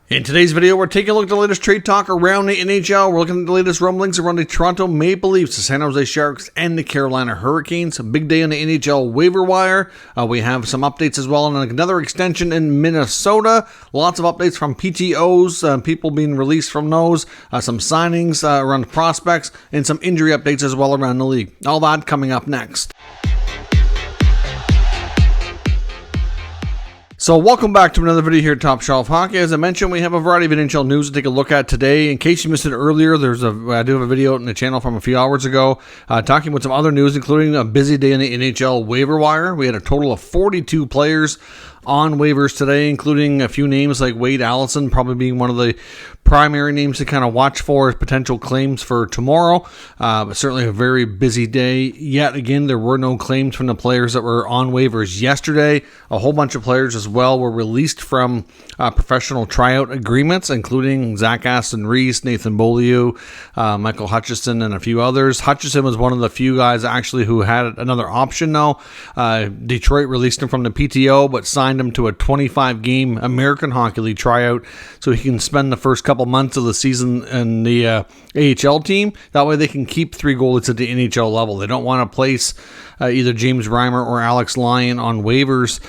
In today's video, we're taking a look at the latest trade talk around the NHL. We're looking at the latest rumblings around the Toronto Maple Leafs, the San Jose Sharks, and the Carolina Hurricanes. A big day on the NHL waiver wire. We have some updates as well on another extension in Minnesota. Lots of updates from PTOs, people being released from those, some signings around prospects, and some injury updates as well around the league. All that coming up next. So welcome back to another video here at Top Shelf Hockey. As I mentioned, we have a variety of NHL news to take a look at today. In case you missed it earlier, I do have a video on the channel from a few hours ago talking about some other news, including a busy day in the NHL waiver wire. We had a total of 42 players on waivers today, including a few names like Wade Allison, probably being one of the primary names to kind of watch for as potential claims for tomorrow. But certainly a very busy day. Yet again, there were no claims from the players that were on waivers yesterday. A whole bunch of players as well were released from professional tryout agreements, including Zach Aston-Reese, Nathan Beaulieu, Michael Hutchison, and a few others. Hutchison was one of the few guys actually who had another option though. Detroit released him from the PTO, but signed him to a 25-game American Hockey League tryout so he can spend the first couple months of the season in the AHL team. That way they can keep three goalies at the NHL level. They don't want to place either James Reimer or Alex Lyon on waivers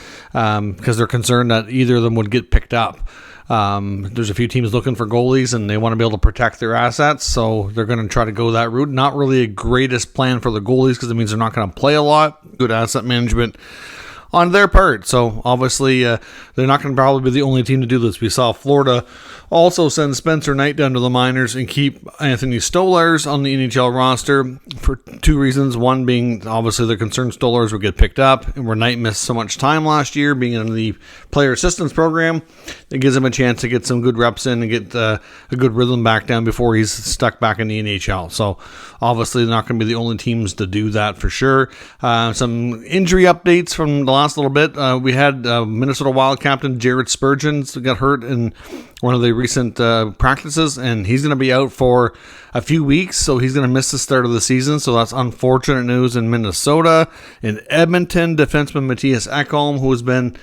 because they're concerned that either of them would get picked up. There's a few teams looking for goalies and they want to be able to protect their assets, so they're going to try to go that route. Not really a greatest plan for the goalies because it means they're not going to play a lot. Good asset management on their part. So obviously they're not going to probably be the only team to do this. We saw Florida also send Spencer Knight down to the minors and keep Anthony Stolarz on the NHL roster for two reasons. One being obviously they're concerned Stolarz would get picked up, and where Knight missed so much time last year being in the player assistance program, it gives him a chance to get some good reps in and get a good rhythm back down before he's stuck back in the NHL. So obviously they're not going to be the only teams to do that for sure. Some injury updates from the last little bit. We had Minnesota Wild captain Jared Spurgeon got hurt in one of the recent practices, and he's going to be out for a few weeks, so he's going to miss the start of the season. So that's unfortunate news in Minnesota. In Edmonton, defenseman Matthias Ekholm, who has been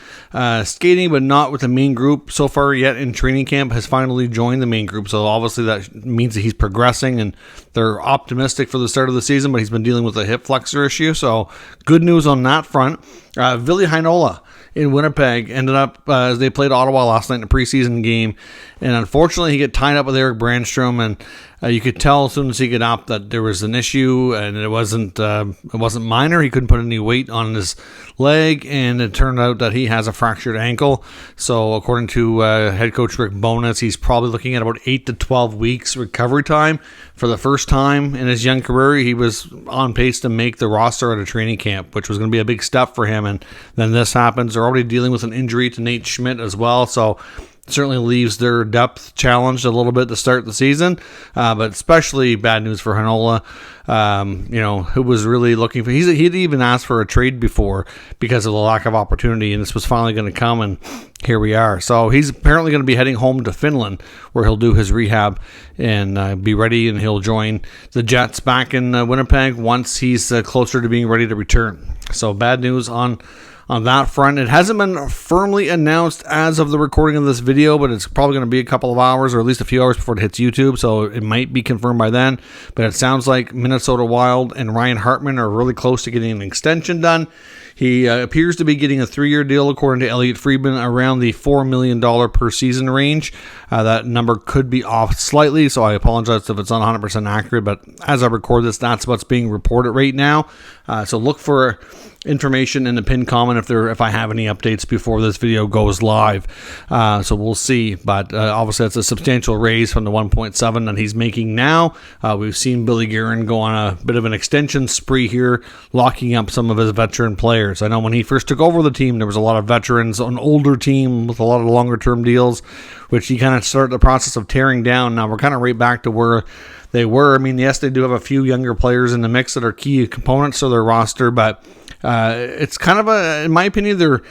skating but not with the main group so far yet in training camp, has finally joined the main group. So obviously that means that he's progressing, and they're optimistic for the start of the season, but he's been dealing with a hip flexor issue. So good news on that front. Ville Heinola in Winnipeg ended up as they played Ottawa last night in a preseason game, and unfortunately he got tied up with Eric Brandstrom, and you could tell as soon as he got up that there was an issue, and it wasn't minor. He couldn't put any weight on his leg, and it turned out that he has a fractured ankle. So according to head coach Rick Bowness, he's probably looking at about 8 to 12 weeks recovery time. For the first time in his young career, he was on pace to make the roster at a training camp, which was going to be a big step for him, and then this happens. They're already dealing with an injury to Nate Schmidt as well, so certainly leaves their depth challenged a little bit to start the season, but especially bad news for Heinola, who was really looking for, he'd even asked for a trade before because of the lack of opportunity, and this was finally going to come, and here we are. So he's apparently going to be heading home to Finland, where he'll do his rehab and be ready, and he'll join the Jets back in Winnipeg once he's closer to being ready to return. So bad news on that front. It hasn't been firmly announced as of the recording of this video, but it's probably going to be a couple of hours or at least a few hours before it hits YouTube, so it might be confirmed by then. But it sounds like Minnesota Wild and Ryan Hartman are really close to getting an extension done. He appears to be getting a 3-year deal, according to Elliot Friedman, around the $4 million per season range. That number could be off slightly, so I apologize if it's not 100% accurate, but as I record this, that's what's being reported right now. So look for information in the pinned comment if I have any updates before this video goes live. So we'll see, but obviously that's a substantial raise from the 1.7 that he's making now. We've seen Billy Guerin go on a bit of an extension spree here, locking up some of his veteran players. I know when he first took over the team, there was a lot of veterans, an older team with a lot of longer term deals, which he kind of started the process of tearing down. Now we're kind of right back to where they were. I mean, yes, they do have a few younger players in the mix that are key components to their roster, but it's kind of in my opinion, they're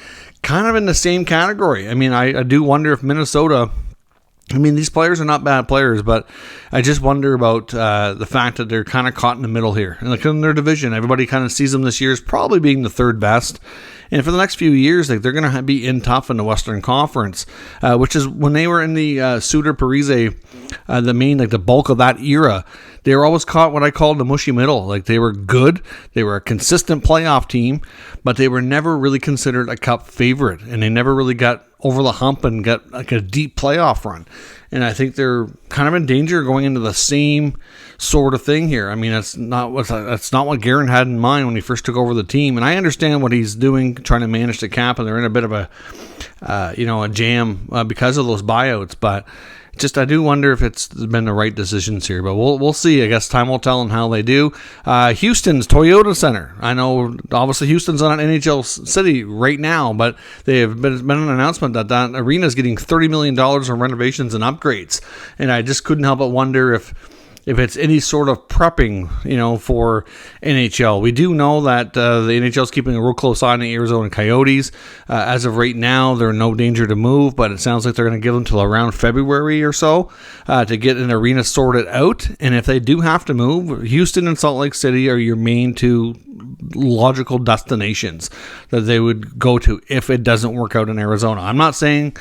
kind of in the same category. I mean, I do wonder if Minnesota, I mean, these players are not bad players, but I just wonder about the fact that they're kind of caught in the middle here. And like in their division, everybody kind of sees them this year as probably being the third best. And for the next few years, like, they're going to be in tough in the Western Conference, which is when they were in the Suter Parise, the bulk of that era. They were always caught what I call the mushy middle. Like, they were good, they were a consistent playoff team, but they were never really considered a cup favorite, and they never really got over the hump and got like a deep playoff run. And I think they're kind of in danger of going into the same sort of thing here. I mean, that's not what Guerin had in mind when he first took over the team. And I understand what he's doing, trying to manage the cap, and they're in a bit of a jam because of those buyouts. But just, I do wonder if it's been the right decisions here, but we'll see. I guess time will tell on how they do. Houston's Toyota Center. I know, obviously, Houston's on an NHL city right now, but they have been an announcement that arena is getting $30 million in renovations and upgrades, and I just couldn't help but wonder if it's any sort of prepping, for NHL. We do know that the NHL is keeping a real close eye on the Arizona Coyotes. As of right now, they're in no danger to move, but it sounds like they're going to give them till around February or so to get an arena sorted out. And if they do have to move, Houston and Salt Lake City are your main two logical destinations that they would go to if it doesn't work out in Arizona. I'm not saying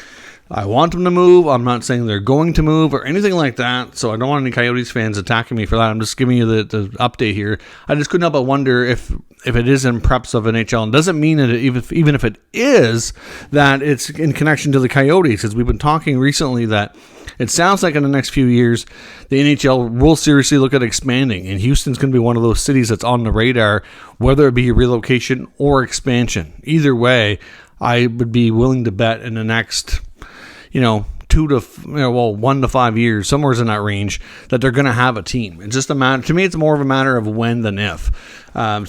I want them to move. I'm not saying they're going to move or anything like that. So I don't want any Coyotes fans attacking me for that. I'm just giving you the update here. I just couldn't help but wonder if it is in preps of NHL. And doesn't mean that even if it is, that it's in connection to the Coyotes. Because we've been talking recently that it sounds like in the next few years, the NHL will seriously look at expanding. And Houston's going to be one of those cities that's on the radar, whether it be relocation or expansion. Either way, I would be willing to bet in the next 1 to 5 years, somewhere in that range, that they're going to have a team. It's just a matter, to me, it's more of a matter of when than if. And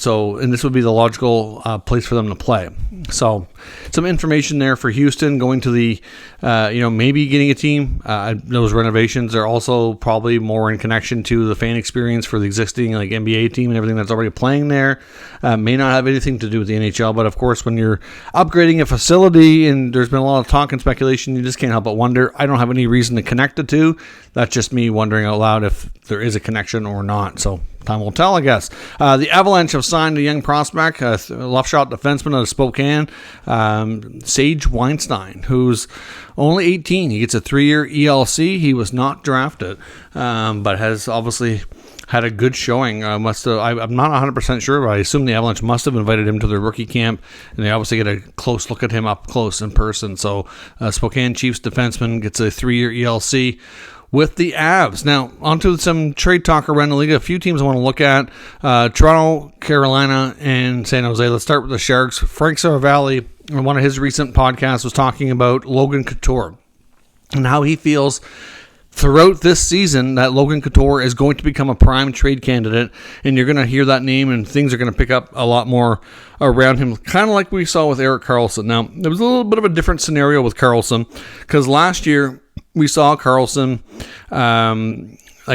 this would be the logical place for them to play. So some information there for Houston going to the, maybe getting a team. Those renovations are also probably more in connection to the fan experience for the existing NBA team and everything that's already playing there. May not have anything to do with the NHL, but of course, when you're upgrading a facility and there's been a lot of talk and speculation, you just can't help but wonder. I don't have any reason to connect the two. That's just me wondering out loud if there is a connection or not. So time will tell, I guess. The Avalanche have signed a young prospect, a left shot defenseman out of Spokane, Sage Weinstein, who's only 18. He gets a 3-year ELC. He was not drafted, but has obviously had a good showing. I'm not 100% sure, but I assume the Avalanche must have invited him to their rookie camp, and they obviously get a close look at him up close in person. So Spokane Chiefs defenseman gets a 3-year ELC with the Avs. Now, onto some trade talk around the league. A few teams I want to look at. Toronto, Carolina, and San Jose. Let's start with the Sharks. Frank Saravalli, on one of his recent podcasts, was talking about Logan Couture and how he feels throughout this season that Logan Couture is going to become a prime trade candidate, and you're going to hear that name and things are going to pick up a lot more around him, kind of like we saw with Erik Karlsson. Now, there was a little bit of a different scenario with Karlsson, because last year we saw Karlsson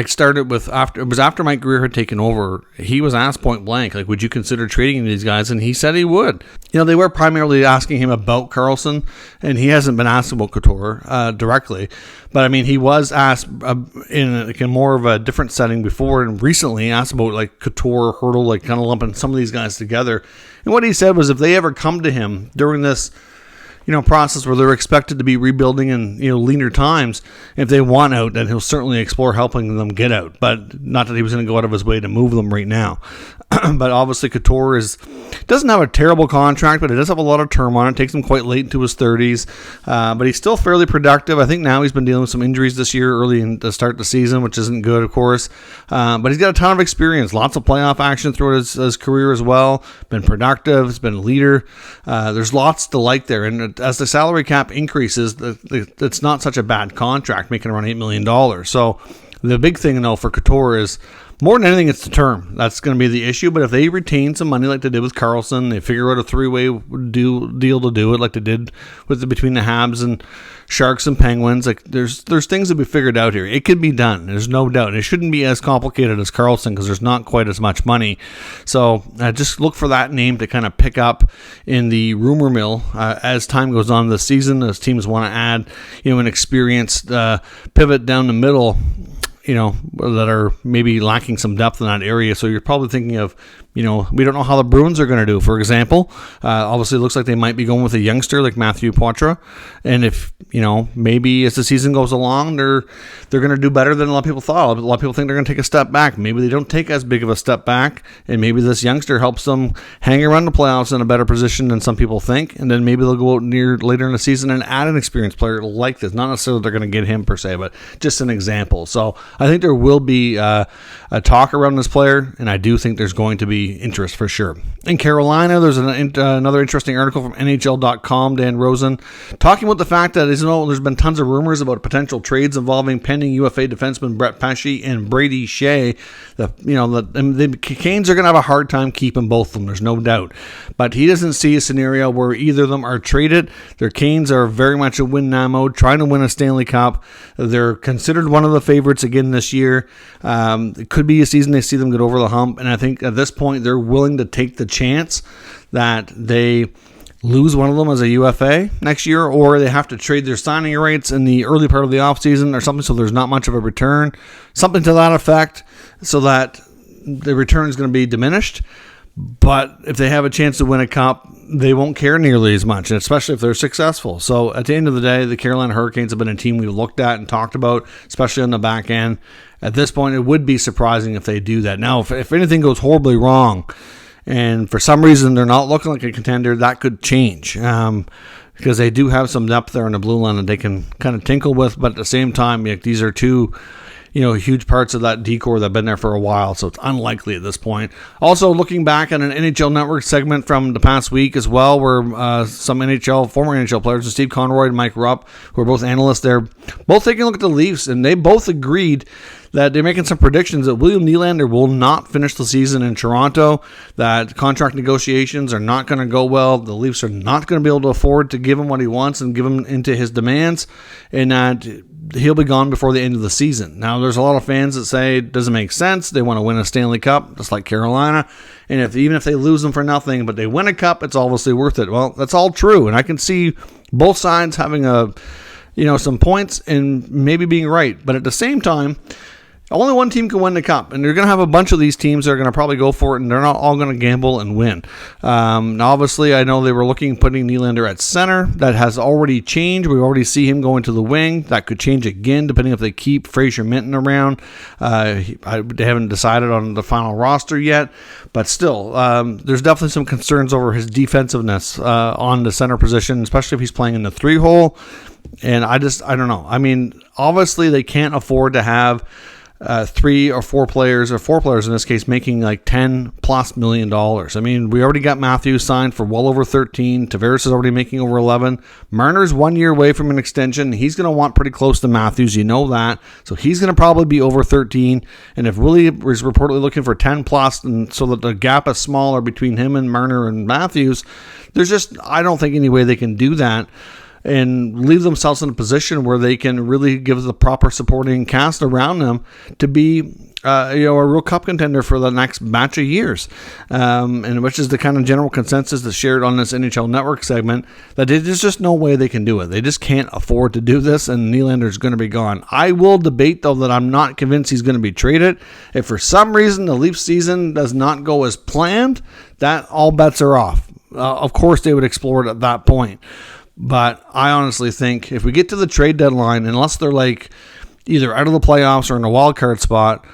started with after Mike Greer had taken over. He was asked point blank, would you consider trading these guys? And he said he would. They were primarily asking him about Karlsson, and he hasn't been asked about Couture directly. But I mean, he was asked in a more of a different setting before, and recently asked about Couture, Hurdle, kind of lumping some of these guys together. And what he said was, if they ever come to him during this process where they're expected to be rebuilding in leaner times, if they want out, then he'll certainly explore helping them get out, but not that he was going to go out of his way to move them right now. But obviously Couture doesn't have a terrible contract, but it does have a lot of term on it. It takes him quite late into his 30s, but he's still fairly productive. I think now he's been dealing with some injuries this year early to start the season, which isn't good, of course, but he's got a ton of experience, lots of playoff action throughout his career as well, been productive, he's been a leader. There's lots to like there, and as the salary cap increases, it's not such a bad contract, making around $8 million. So the big thing, though, for Couture is, more than anything, it's the term. That's going to be the issue. But if they retain some money like they did with Karlsson, they figure out a three-way deal to do it like they did between the Habs and Sharks and Penguins. There's things to be figured out here. It can be done. There's no doubt. And it shouldn't be as complicated as Karlsson because there's not quite as much money. So just look for that name to kind of pick up in the rumor mill as time goes on this season, as teams want to add an experienced pivot down the middle. that are maybe lacking some depth in that area. So you're probably thinking of, we don't know how the Bruins are going to do. For example, obviously it looks like they might be going with a youngster like Matthew Poitras. And if, maybe as the season goes along, they're going to do better than a lot of people thought. A lot of people think they're going to take a step back. Maybe they don't take as big of a step back, and maybe this youngster helps them hang around the playoffs in a better position than some people think. And then maybe they'll go out later in the season and add an experienced player like this. Not necessarily they're going to get him per se, but just an example. So I think there will be a talk around this player, and I do think there's going to be interest for sure. In Carolina, there's another interesting article from NHL.com, Dan Rosen, talking about the fact that there's been tons of rumors about potential trades involving pending UFA defenseman Brett Pesce and Brady Shea. The Canes are going to have a hard time keeping both of them, there's no doubt. But he doesn't see a scenario where either of them are traded. Their Canes are very much in win-now mode, trying to win a Stanley Cup. They're considered one of the favorites again this year. It could be a season they see them get over the hump, and I think at this point they're willing to take the chance that they lose one of them as a UFA next year, or they have to trade their signing rights in the early part of the offseason or something, so there's not much of a return, something to that effect, so that the return is going to be diminished. But if they have a chance to win a cup, they won't care nearly as much, especially if they're successful. So at the end of the day, the Carolina Hurricanes have been a team we've looked at and talked about, especially on the back end. At this point, it would be surprising if they do that. Now, if anything goes horribly wrong, and for some reason they're not looking like a contender, that could change. Because they do have some depth there in the blue line that they can kind of tinkle with, but at the same time, these are two huge parts of that decor that have been there for a while, so it's unlikely at this point. Also, looking back at an NHL Network segment from the past week as well, where some former NHL players, Steve Conroy and Mike Rupp, who are both analysts there, both taking a look at the Leafs, and they both agreed that they're making some predictions that William Nylander will not finish the season in Toronto, that contract negotiations are not going to go well, the Leafs are not going to be able to afford to give him what he wants and give him into his demands, and that he'll be gone before the end of the season. Now, there's a lot of fans that say it doesn't make sense. They want to win a Stanley Cup, just like Carolina. And even if they lose them for nothing, but they win a cup, it's obviously worth it. Well, that's all true. And I can see both sides having some points and maybe being right. But at the same time, only one team can win the cup, and you're going to have a bunch of these teams that are going to probably go for it, and they're not all going to gamble and win. Now, obviously, I know they were putting Nylander at center. That has already changed. We already see him going to the wing. That could change again, depending if they keep Fraser Minton around. They haven't decided on the final roster yet, but still, there's definitely some concerns over his defensiveness on the center position, especially if he's playing in the 3-hole. And I don't know. I mean, obviously, they can't afford to have 3 or 4 players, or 4 players in this case, making like $10+ million. I mean, we already got Matthews signed for well over 13. Tavares is already making over 11. Marner's 1 year away from an extension. He's going to want pretty close to Matthews. You know that. So he's going to probably be over 13. And if Willie is reportedly looking for 10+, and so that the gap is smaller between him and Marner and Matthews, I don't think any way they can do that and leave themselves in a position where they can really give the proper supporting cast around them to be a real cup contender for the next batch of years, and which is the kind of general consensus that's shared on this NHL Network segment, that there's just no way they can do it. They just can't afford to do this, and Nylander's going to be gone. I will debate, though, that I'm not convinced he's going to be traded. If for some reason the Leafs season does not go as planned, that all bets are off. Of course, they would explore it at that point. But I honestly think if we get to the trade deadline, unless they're either out of the playoffs or in a wild card spot,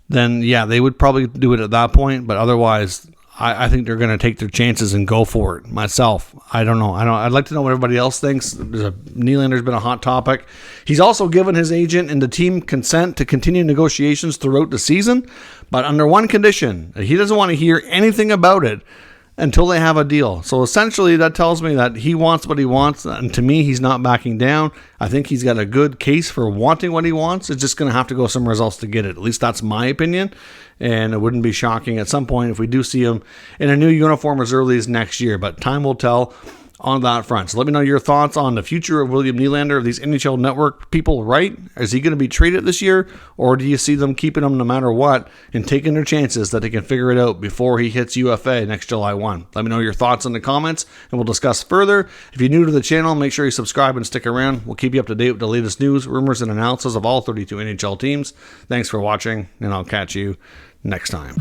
then yeah, they would probably do it at that point. But otherwise, I think they're going to take their chances and go for it. Myself, I don't know. I'd like to know what everybody else thinks. Nylander's been a hot topic. He's also given his agent and the team consent to continue negotiations throughout the season, but under one condition: he doesn't want to hear anything about it until they have a deal. So essentially that tells me that he wants what he wants, and to me, he's not backing down. I think he's got a good case for wanting what he wants. It's just going to have to go somewhere else to get it. At least that's my opinion, and it wouldn't be shocking at some point if we do see him in a new uniform as early as next year, but time will tell. on that front. So let me know your thoughts on the future of William Nylander. Are these NHL Network people right? Is he going to be traded this year, or do you see them keeping him no matter what and taking their chances that they can figure it out before he hits UFA next July 1? Let me know your thoughts in the comments, and we'll discuss further. If you're new to the channel, make sure you subscribe and stick around. We'll keep you up to date with the latest news, rumors, and analysis of all 32 NHL teams. Thanks for watching, and I'll catch you next time.